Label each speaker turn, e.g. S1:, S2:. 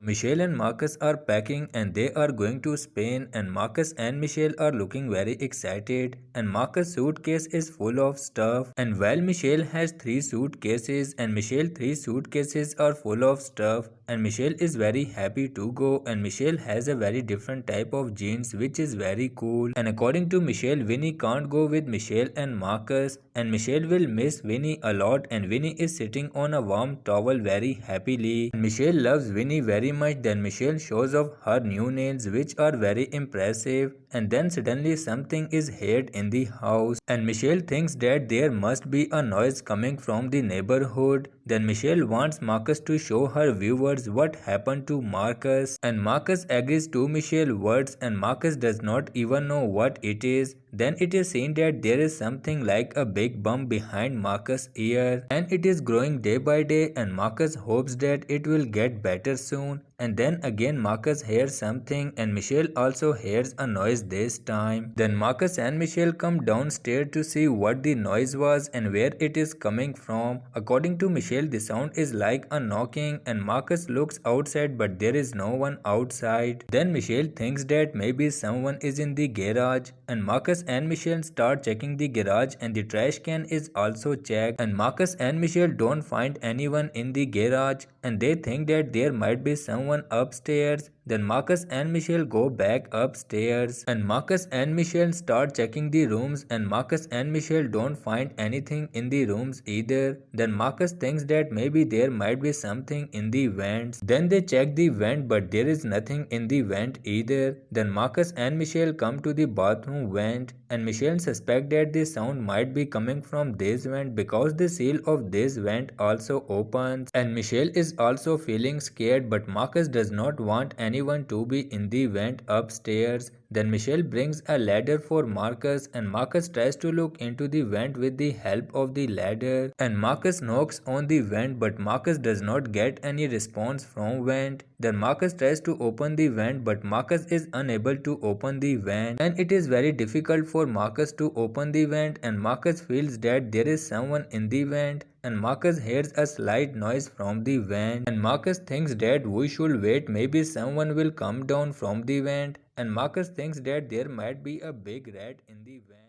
S1: Michelle and Marcus are packing and they are going to Spain, and Marcus and Michelle are looking very excited, and Marcus' suitcase is full of stuff, and while Michelle has 3 suitcases and Michelle 3 suitcases are full of stuff, and Michelle is very happy to go, and Michelle has a very different type of jeans which is very cool, and according to Michelle, Winnie can't go with Michelle and Marcus, and Michelle will miss Winnie a lot, and Winnie is sitting on a warm towel very happily. And Michelle loves Winnie very much. Then Michelle shows off her new nails which are very impressive, and then suddenly something is heard in the house, and Michelle thinks that there must be a noise coming from the neighborhood. Then Michelle wants Marcus to show her viewers what happened to Marcus, and Marcus agrees to Michelle's words, and Marcus does not even know what it is. Then it is seen that there is something like a big bump behind Marcus' ear, and it is growing day by day, and Marcus hopes that it will get better soon. And then again Marcus hears something, and Michelle also hears a noise this time. Then Marcus and Michelle come downstairs to see what the noise was and where it is coming from. According to Michelle, the sound is like a knocking, and Marcus looks outside but there is no one outside. Then Michelle thinks that maybe someone is in the garage, and Marcus and Michelle start checking the garage, and the trash can is also checked, and Marcus and Michelle don't find anyone in the garage, and they think that there might be someone upstairs. Then Marcus and Michelle go back upstairs, and Marcus and Michelle start checking the rooms, and Marcus and Michelle don't find anything in the rooms either. Then Marcus thinks that maybe there might be something in the vents. Then they check the vent but there is nothing in the vent either. Then Marcus and Michelle come to the bathroom vent, and Michelle suspects that the sound might be coming from this vent because the seal of this vent also opens, and Michelle is also feeling scared, but Marcus does not want anyone to be in the vent upstairs. Then Michelle brings a ladder for Marcus, and Marcus tries to look into the vent with the help of the ladder, and Marcus knocks on the vent but Marcus does not get any response from vent. Then Marcus tries to open the vent but Marcus is unable to open the vent, and it is very difficult for Marcus to open the vent, and Marcus feels that there is someone in the vent, and Marcus hears a slight noise from the vent, and Marcus thinks that we should wait, maybe someone will come down from the vent, and Marcus thinks that there might be a big rat in the vent.